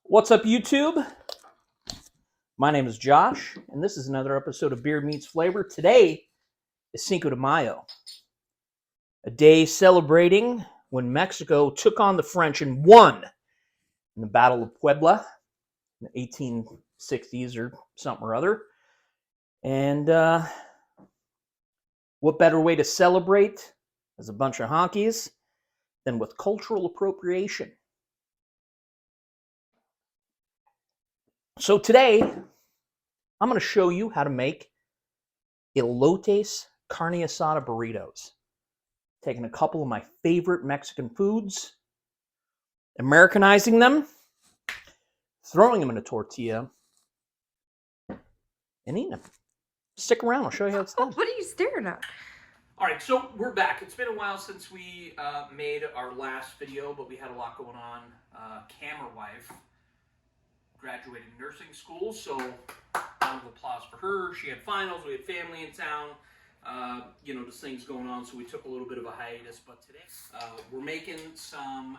What's up, YouTube? My name is Josh, and this is another episode of Beer Meets Flavor. Today is Cinco de Mayo, a day celebrating when Mexico took on the French and won in the Battle of Puebla in the 1860s or something or other. And what better way to celebrate as a bunch of honkies than with cultural appropriation? So today, I'm going to show you how to make elotes carne asada burritos. Taking a couple of my favorite Mexican foods, Americanizing them, throwing them in a tortilla, and eating them. Stick around, I'll show you how it's done. What are you staring at? All right, so we're back. It's been a while since we made our last video, but we had a lot going on. Camera wife graduated nursing school, so round of applause for her. She had finals, we had family in town. Just things going on, so we took a little bit of a hiatus. But today, we're making some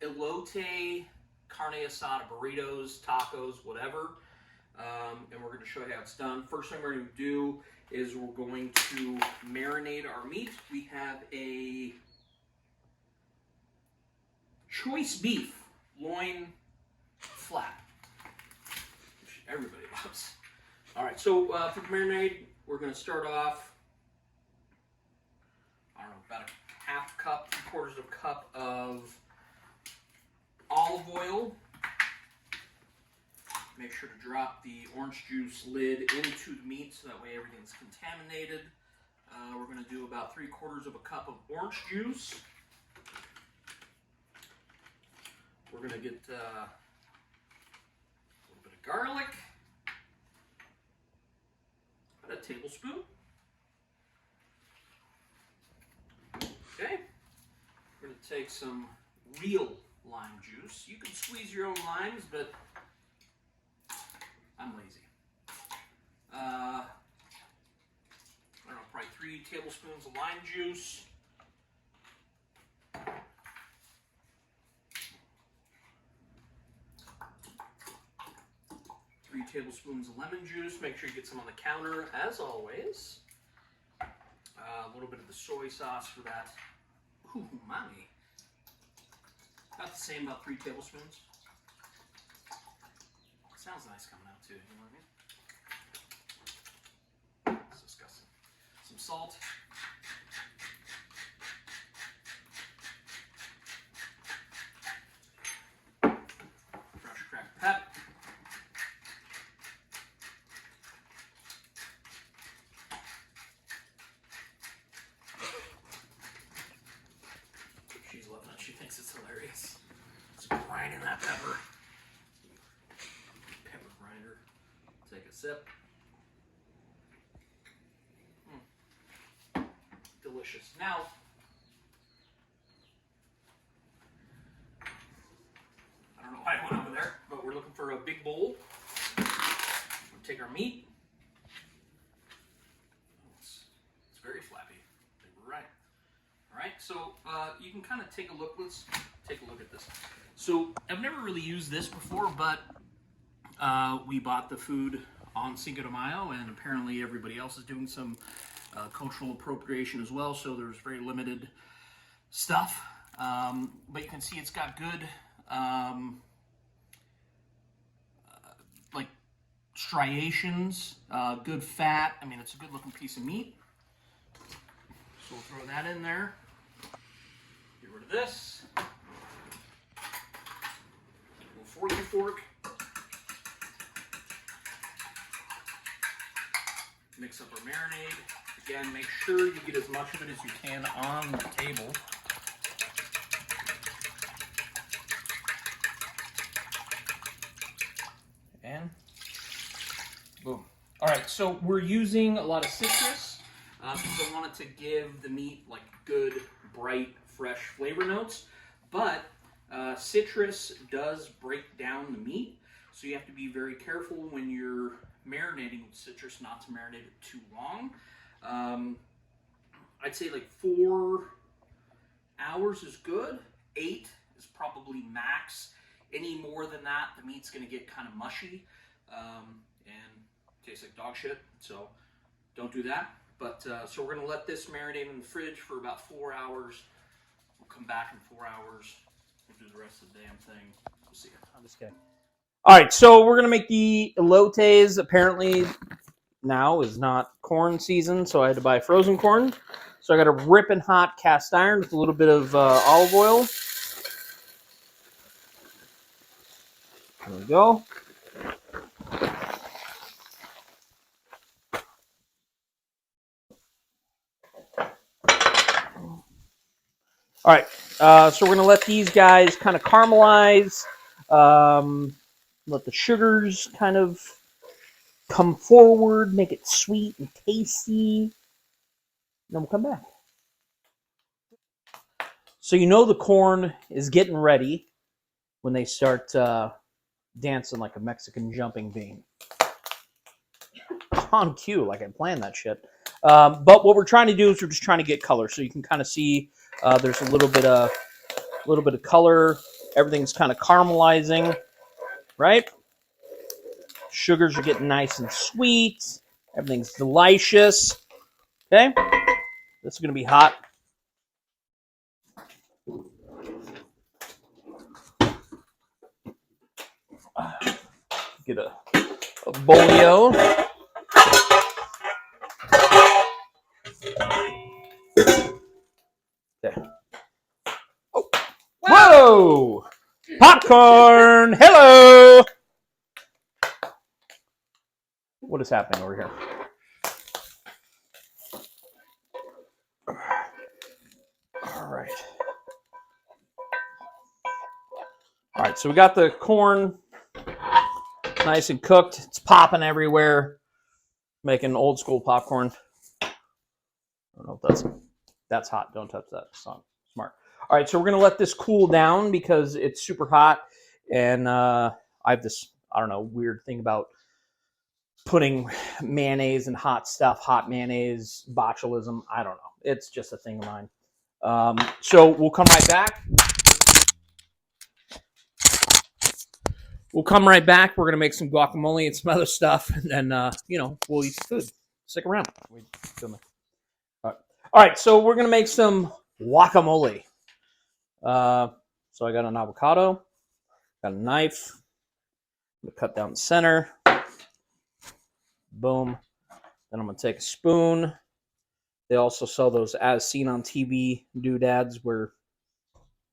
elote carne asada burritos, tacos, whatever. And we're going to show you how it's done. First thing we're going to do is we're going to marinate our meat. We have a choice beef loin flat, which everybody loves. All right, so for the marinade, we're going to start off, about a half cup, 3/4 cup of olive oil. Make sure to drop the orange juice lid into the meat so that way everything's contaminated. We're going to do about 3/4 cup of orange juice. We're going to get a little bit of garlic, about a tablespoon. Okay, we're going to take some real lime juice. You can squeeze your own limes, but I'm lazy. I don't know, probably 3 tablespoons of lime juice. 3 tablespoons of lemon juice. Make sure you get some on the counter, as always. A little bit of the soy sauce for that. Ooh, mommy. About the same, about 3 tablespoons. Sounds nice coming out too, you know what I mean? It's disgusting. Some salt. Fresh cracked pep. She's loving it. She thinks it's hilarious. Just grinding that pepper. Take a sip. Delicious. Now, I don't know why I went over there, but we're looking for a big bowl. We'll take our meat. It's very flappy. I think we're right. All right, so you can kind of take a look. Let's take a look at this. So I've never really used this before, but we bought the food on Cinco de Mayo, and apparently everybody else is doing some cultural appropriation as well, so there's very limited stuff. But you can see it's got good like striations, good fat. I mean, it's a good looking piece of meat. So we'll throw that in there. Get rid of this. Little forky fork. Mix up our marinade. Again, make sure you get as much of it as you can on the table. And boom. All right, so we're using a lot of citrus because I wanted to give the meat like good, bright, fresh flavor notes. But citrus does break down the meat, so you have to be very careful when you're marinating with citrus not to marinate it too long. I'd say like 4 hours is good. 8 is probably max Any more than that, the meat's going to get kind of mushy and taste like dog shit. So don't do that. But so we're going to let this marinate in the fridge for about 4 hours. We'll come back in 4 hours. We'll do the rest of the damn thing. We'll see you. I'm just kidding. All right, so we're going to make the elotes. Apparently now is not corn season, so I had to buy frozen corn. So I got a ripping hot cast iron with a little bit of olive oil. There we go. All right, so we're going to let these guys kind of caramelize. Let the sugars kind of come forward, make it sweet and tasty. Then we'll come back. So you know the corn is getting ready when they start dancing like a Mexican jumping bean. On cue, like I planned that shit. But what we're trying to do is we're just trying to get color, so you can kind of see there's a little bit of color. Everything's kind of caramelizing, right? Sugars are getting nice and sweet. Everything's delicious. Okay, this is gonna be hot. Get a bolio. Okay. Oh. Whoa! Popcorn! Hello! What is happening over here? All right. All right, so we got the corn nice and cooked. It's popping everywhere. Making old school popcorn. I don't know if that's hot. Don't touch that. It's not smart. All right, so we're going to let this cool down because it's super hot. And I have this, I don't know, weird thing about putting mayonnaise and hot stuff, hot mayonnaise, botulism. I don't know. It's just a thing of mine. So we'll come right back. We'll come right back. We're going to make some guacamole and some other stuff. And then, we'll eat some food. Stick around. All right, so we're going to make some guacamole. So I got an avocado. Got a knife. I'm going to cut down the center. Boom. Then I'm going to take a spoon. They also sell those as seen on TV doodads where,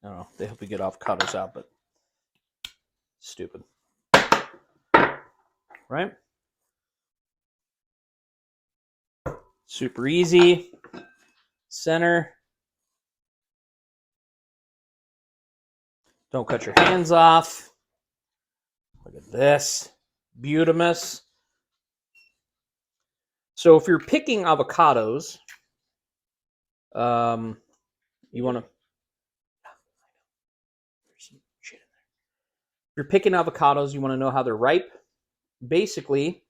I don't know, they help you get avocados out, but stupid. Right? Super easy. Center. Don't cut your hands off. Look at this. Beautimous. So if you're picking avocados, you want to... There's some shit in there. If you're picking avocados, you want to know how they're ripe. Basically,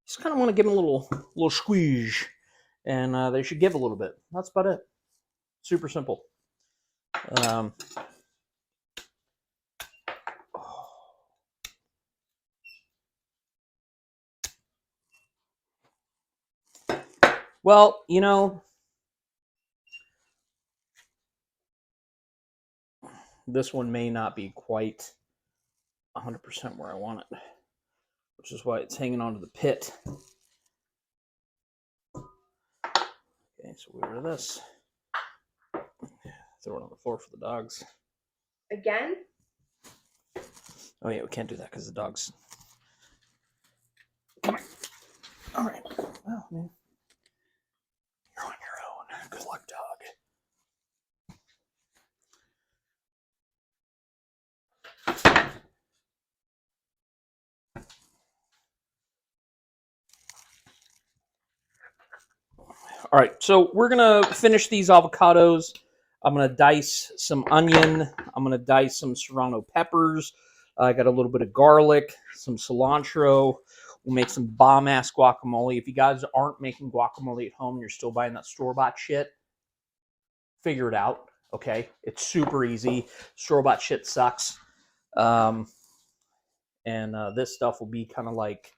just kind of want to give them a little squeeze, and they should give a little bit. That's about it. Super simple. Well, this one may not be quite 100% where I want it, which is why it's hanging onto the pit. Okay, so we'll get rid of this. Throw it on the floor for the dogs. Again? Oh yeah, we can't do that because the dogs. Come on. All right. Well, man, you're on your own. Good luck, dog. All right, so we're going to finish these avocados. I'm going to dice some onion. I'm going to dice some serrano peppers. I got a little bit of garlic, some cilantro. We'll make some bomb-ass guacamole. If you guys aren't making guacamole at home, you're still buying that store-bought shit, figure it out. Okay, it's super easy. Store-bought shit sucks. And this stuff will be kind of like,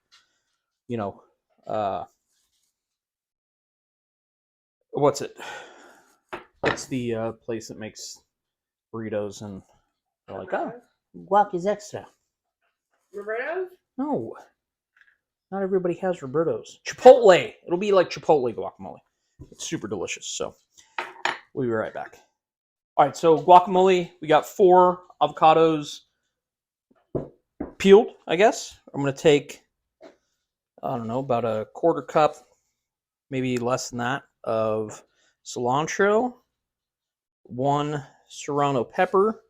you know, what's it? What's the place that makes burritos? And they're like, oh, guac is extra. Roberto's? No, not everybody has Roberto's. Chipotle. It'll be like Chipotle guacamole. It's super delicious. So we'll be right back. All right, so guacamole. We got 4 avocados peeled, I guess. I'm going to take, I don't know, about a 1/4 cup, maybe less than that, of cilantro, 1 serrano pepper,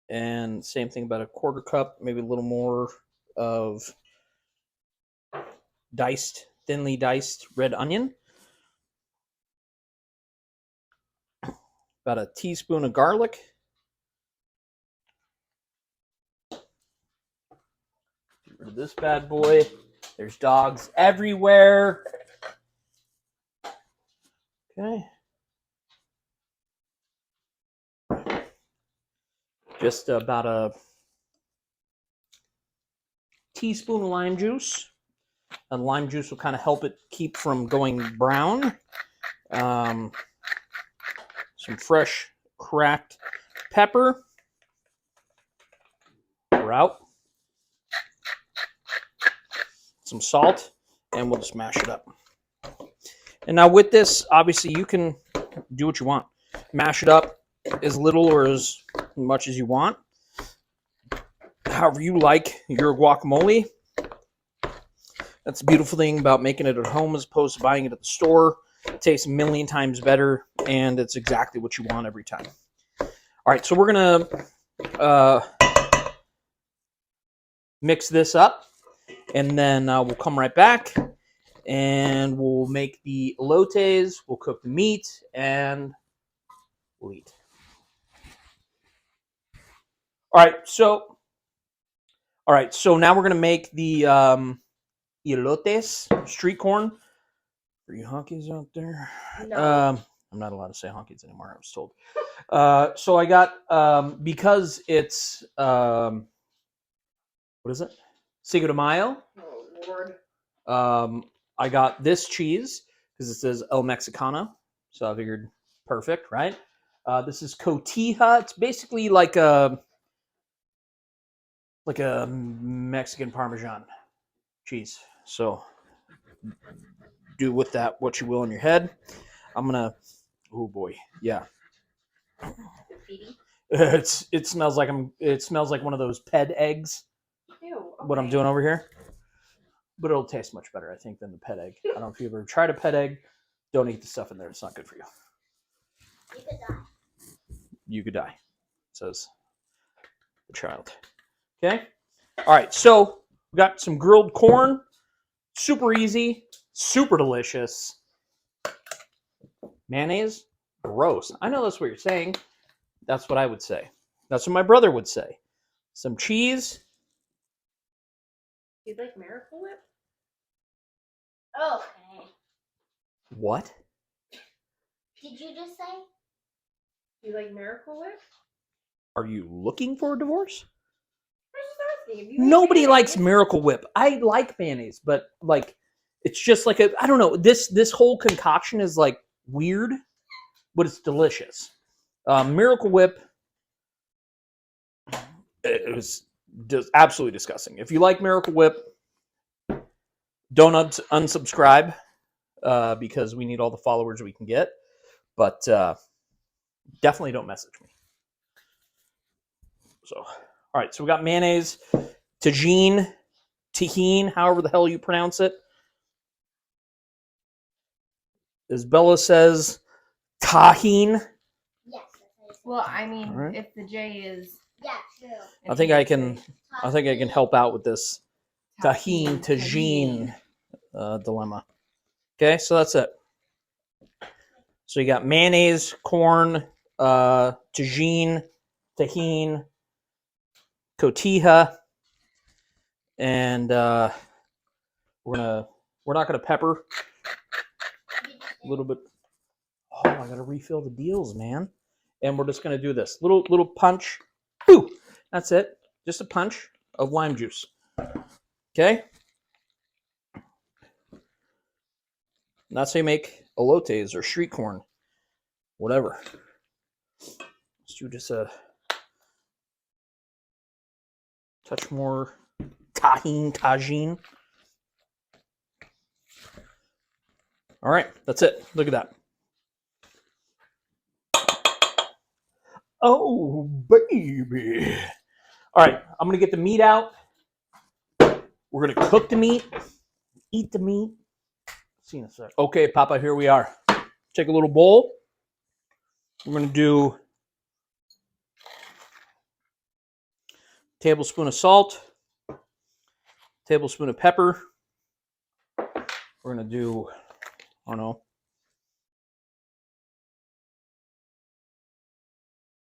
and same thing, about a 1/4 cup, maybe a little more of thinly diced red onion, about a teaspoon of garlic, get rid of this bad boy. There's dogs everywhere. Okay. Just about a teaspoon of lime juice. And lime juice will kind of help it keep from going brown. Some fresh cracked pepper. We're out. Some salt, and we'll just mash it up. And now with this, obviously you can do what you want. Mash it up as little or as much as you want. However you like your guacamole. That's the beautiful thing about making it at home as opposed to buying it at the store. It tastes a million times better, and it's exactly what you want every time. All right, so we're going to mix this up, and then we'll come right back, and we'll make the elotes, we'll cook the meat, and we'll eat. All right, so now we're going to make the elotes, street corn. For you honkies out there? No. I'm not allowed to say honkies anymore, I was told. So I got, because it's, what is it? Cinco de Mayo. Oh, Lord. I got this cheese because it says El Mexicano. So I figured, perfect, right? This is cotija. It's basically like a Mexican Parmesan cheese. So do with that what you will in your head. I'm gonna. Oh boy, yeah. It smells like one of those ped eggs. Ew, okay. What I'm doing over here, but it'll taste much better, I think, than the ped egg. I don't know if you've ever tried a ped egg. Don't eat the stuff in there; it's not good for you. You could die. You could die, says the child. Okay. All right. So we got some grilled corn. Super easy. Super delicious. Mayonnaise? Gross. I know that's what you're saying. That's what I would say. That's what my brother would say. Some cheese. Do you like Miracle Whip? Okay. What? Did you just say? Do you like Miracle Whip? Are you looking for a divorce? I was just asking. If you like Nobody mayonnaise. likes Miracle Whip. I like mayonnaise, but like, it's just like I don't know. This whole concoction is like weird, but it's delicious. Miracle Whip. It was just absolutely disgusting. If you like Miracle Whip, don't unsubscribe because we need all the followers we can get. But definitely don't message me. So, all right. So we got mayonnaise, tahine, however the hell you pronounce it. As Bella says, tahine. Yes. Well, I mean, All right. if the J is. Yeah, true. I think I can help out with this tahine dilemma. Okay, so that's it. So you got mayonnaise, corn, tahine, cotija, and we're not gonna pepper a little bit. Oh, I gotta refill the deals, man. And we're just going to do this little punch. Woo! That's it. Just a punch of lime juice. Okay? And that's how you make elotes or street corn. Whatever. Let's do just a touch more tagine. All right, that's it. Look at that. Oh, baby. All right, I'm going to get the meat out. We're going to cook the meat, eat the meat. See you in a sec. Okay, Papa, here we are. Take a little bowl. We're going to do a tablespoon of salt, tablespoon of pepper. We're going to do, I don't know,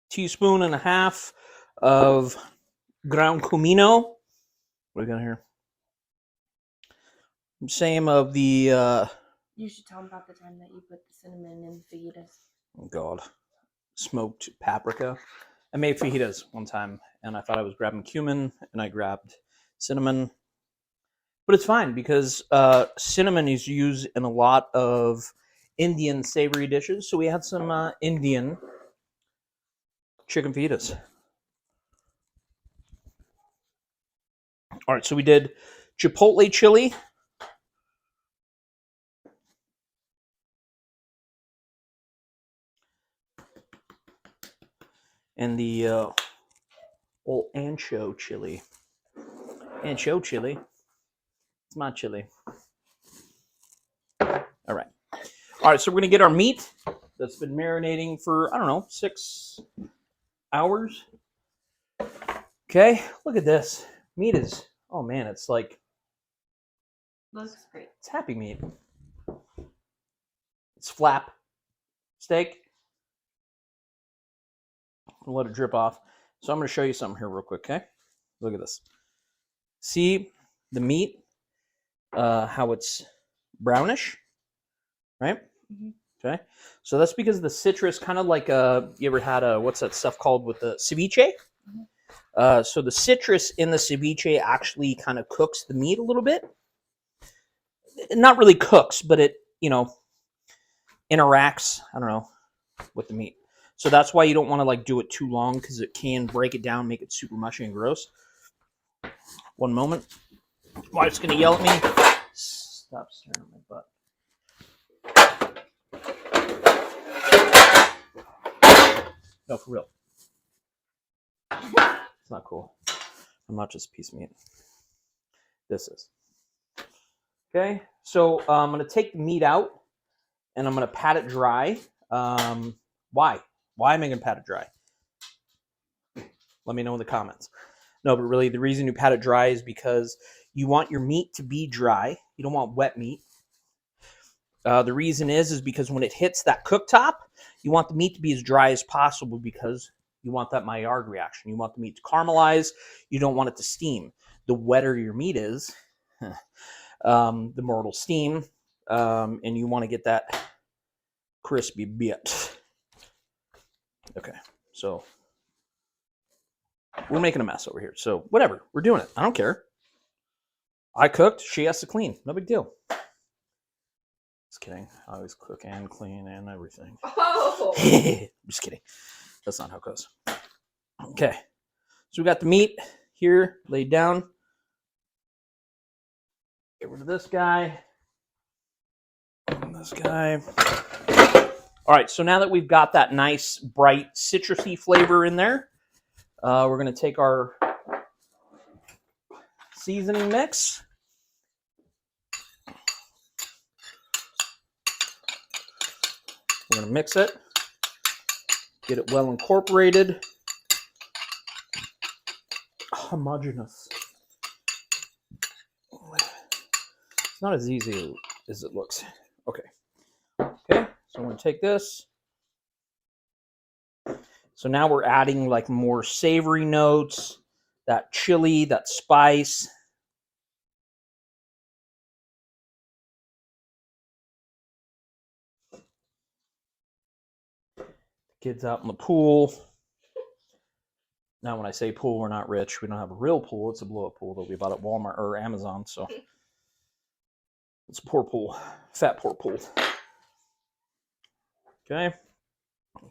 teaspoon and a half of ground comino. What do we got here? Same of the You should tell them about the time that you put the cinnamon in fajitas. oh god, smoked paprika. I made fajitas one time, and I thought I was grabbing cumin, and I grabbed cinnamon. But it's fine because cinnamon is used in a lot of Indian savory dishes. So we had some Indian chicken fajitas. All right, so we did chipotle chili. And the old ancho chili. Ancho chili. It's my chili. All right. All right, so we're going to get our meat that's been marinating for, I don't know, 6 hours. Okay, look at this. Meat is, oh man, it's like, Looks great. it's happy meat. It's flap steak. I'll let it drip off. So I'm going to show you something here real quick, okay? Look at this. See the meat, how it's brownish, right? Mm-hmm. Okay. So that's because the citrus, kind of like you ever had what's that stuff called with the ceviche? Mm-hmm. So the citrus in the ceviche actually kind of cooks the meat a little bit. Not really cooks, but it, interacts, I don't know, with the meat. So that's why you don't want to like do it too long because it can break it down, make it super mushy and gross. One moment. Wife's going to yell at me. Stop staring at my butt. No, for real. It's not cool. I'm not just a piece of meat. This is. Okay, so I'm going to take the meat out and I'm going to pat it dry. Why? Why am I going to pat it dry? Let me know in the comments. No, but really the reason you pat it dry is because you want your meat to be dry. You don't want wet meat. The reason is because when it hits that cooktop, you want the meat to be as dry as possible because you want that Maillard reaction. You want the meat to caramelize. You don't want it to steam. The wetter your meat is, the more it'll steam, and you want to get that crispy bit. Okay, so we're making a mess over here. So whatever, we're doing it. I don't care. I cooked. She has to clean. No big deal. Just kidding. I always cook and clean and everything. Oh! Just kidding. That's not how it goes. Okay. So we got the meat here laid down. Get rid of this guy. And this guy. All right. So now that we've got that nice, bright, citrusy flavor in there, we're going to take our seasoning mix. We're going to mix it, get it well incorporated, homogeneous. It's not as easy as it looks. Okay. Okay, so I'm going to take this. So now we're adding like more savory notes, that chili, that spice. Kids out in the pool. Now, when I say pool, we're not rich. We don't have a real pool. It's a blow-up pool that we bought at Walmart or Amazon. So it's a poor pool, fat poor pool. Okay,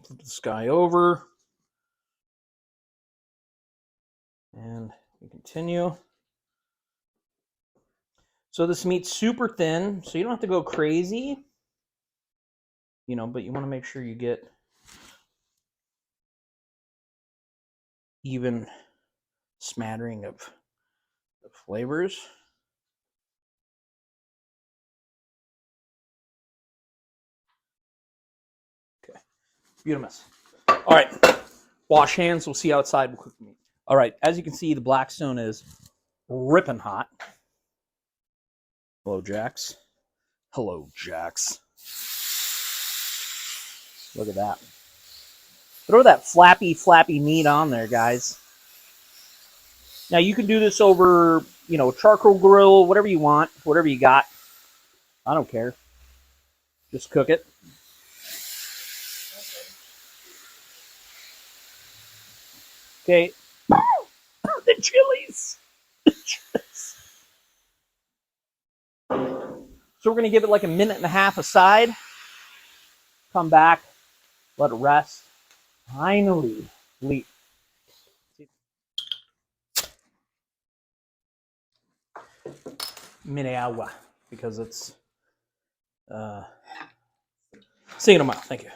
flip this guy over, and we continue. So this meat's super thin, so you don't have to go crazy, you know, but you want to make sure you get even smattering of flavors. Okay, beautiful. All right, wash hands. We'll see outside. We'll cook the meat. All right, as you can see, the Blackstone is ripping hot. Hello, Jax. Hello, Jax. Look at that. Throw that flappy meat on there, guys. Now, you can do this over, you know, charcoal grill, whatever you want, whatever you got. I don't care. Just cook it. Okay. The chilies. So we're going to give it like a minute and a half aside. Come back. Let it rest. Finally, leap. Media, because it's Cinco de Mayo. Thank you.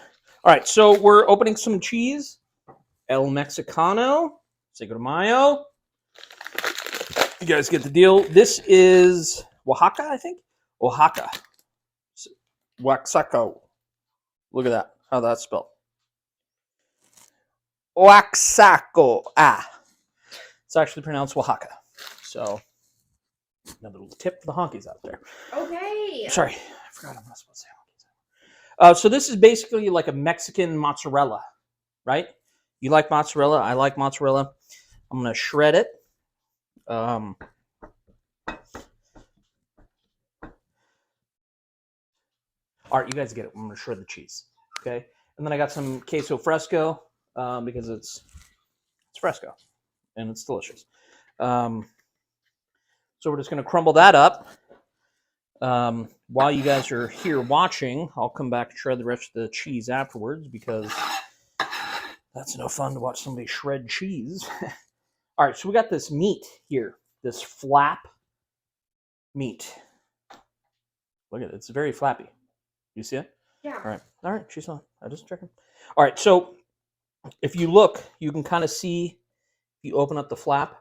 All right, so we're opening some cheese. El Mexicano, Cinco de Mayo. You guys get the deal. This is Oaxaca, I think. Oaxaca. Oaxaca. Look at that. How that's spelled. Oaxaca. It's actually pronounced Oaxaca. So, another little tip for the honkies out there. Okay. Sorry, I forgot I'm not supposed to say honkies. So this is basically like a Mexican mozzarella, right? You like mozzarella? I like mozzarella. I'm going to shred it. All right, you guys get it. I'm going to shred the cheese. Okay? And then I got some queso fresco because it's fresco and it's delicious. So we're just going to crumble that up. While you guys are here watching, I'll come back and shred the rest of the cheese afterwards because that's no fun to watch somebody shred cheese. All right, so we got this meat here, this flap meat. Look at it, it's very flappy. You see it? Yeah. All right, she's on. I just checking. All right, so if you look, you can kind of see, if you open up the flap,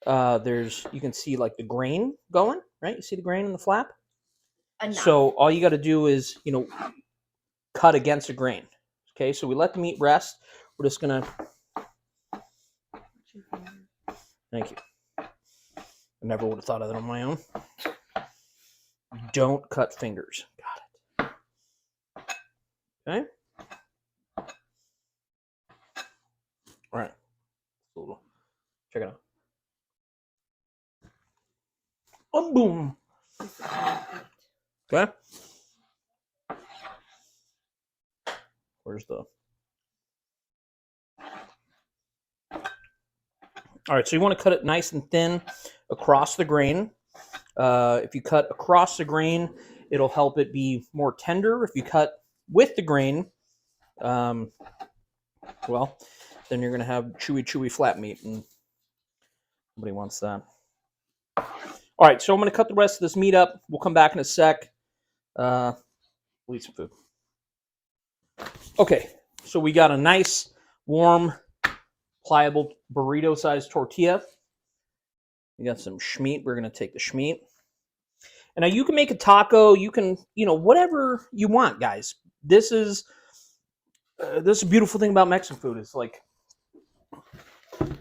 you can see like the grain going, right? You see the grain in the flap? Enough. So all you got to do is, you know, cut against the grain. Okay, so we let the meat rest. We're just going to... Thank you. I never would have thought of that on my own. Don't cut fingers. Got it. Okay. All right. Check it out. Oh, boom. Okay. Where's the... All right, so you want to cut it nice and thin across the grain. If you cut across the grain, it'll help it be more tender. If you cut with the grain, well, then you're going to have chewy flat meat, and nobody wants that. All right, so I'm going to cut the rest of this meat up. We'll come back in a sec. We'll eat some food. Okay, so we got a nice, warm, pliable burrito-sized tortilla. We got some schmeat. We're going to take the schmeat. And now you can make a taco. You can, you know, whatever you want, guys. This is a beautiful thing about Mexican food. It's like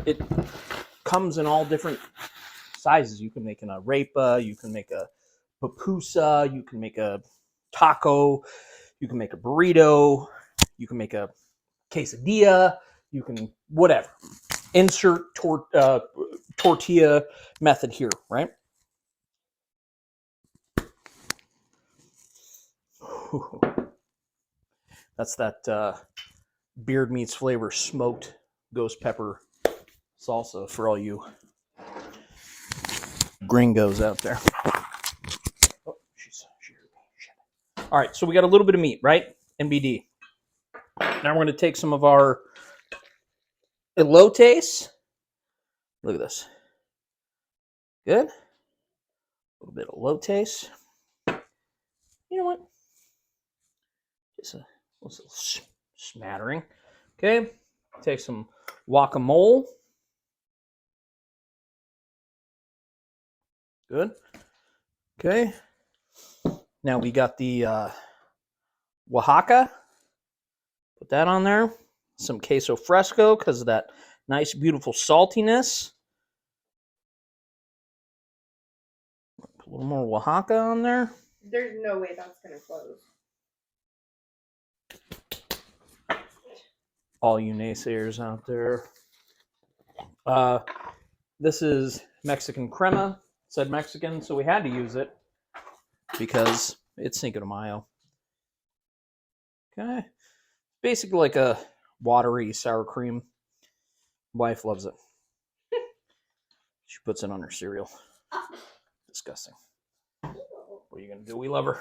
it comes in all different sizes. You can make an arepa. You can make a pupusa. You can make a taco. You can make a burrito. You can make a quesadilla. You can whatever. Insert tortilla method here, right? That's that beard meats flavor smoked ghost pepper salsa for all you gringos out there. Oh, she heard me. Shit. All right, so we got a little bit of meat, right? NBD. Now we're going to take some of our elotes. Look at this. Good. A little bit of elotes. You know what? Just a little smattering. Okay. Take some guacamole. Good. Okay. Now we got the Oaxaca. Put that on there. Some queso fresco because of that nice, beautiful saltiness. Put a little more Oaxaca on there. There's no way that's going to close. All you naysayers out there. This is Mexican crema. It said Mexican, so we had to use it because it's Cinco de Mayo. Okay. Basically like a watery sour cream. Wife loves it. She puts it on her cereal. Disgusting. What are you going to do? We love her.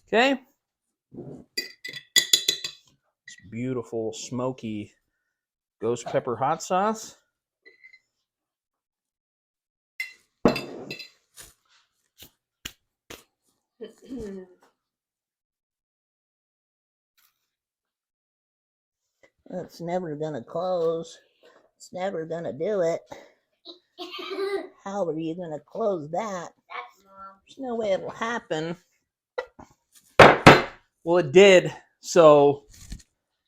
Okay. This beautiful, smoky ghost pepper hot sauce. It's never gonna close. It's never gonna do it. How are you gonna close that? That's Mom. There's no way it'll happen. Well, it did. So,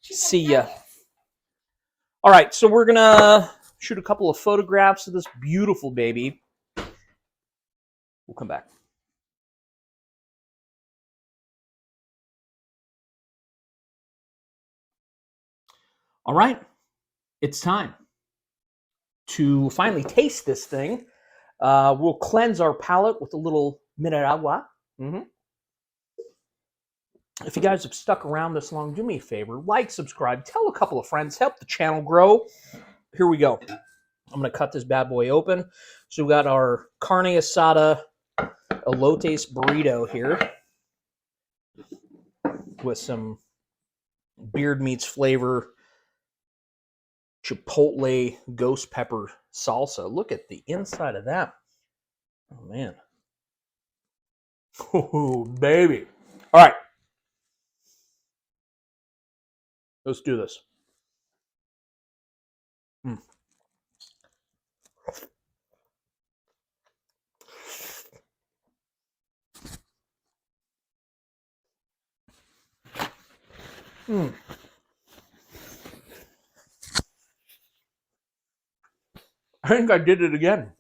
see ya. All right, so we're gonna shoot a couple of photographs of this beautiful baby. We'll come back. All right, it's time to finally taste this thing. We'll cleanse our palate with a little mineragua. If you guys have stuck around this long, do me a favor, like, subscribe, tell a couple of friends, help the channel grow. Here we go. I'm going to cut this bad boy open. So we got our Carne Asada elotes burrito here with some beard meats flavor, chipotle ghost pepper salsa. Look at the inside of that. Oh, man. Oh, baby. All right. Let's do this. I think I did it again.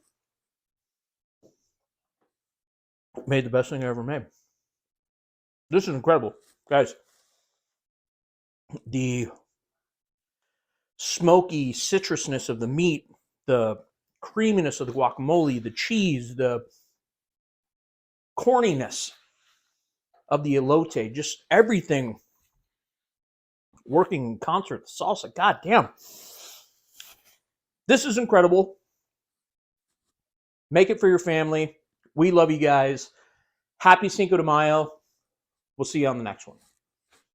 Made the best thing I ever made. This is incredible. Guys, the smoky citrusness of the meat, the creaminess of the guacamole, the cheese, the corniness of the elote, just everything working in concert. The salsa, god damn. This is incredible. Make it for your family. We love you guys. Happy Cinco de Mayo. We'll see you on the next one.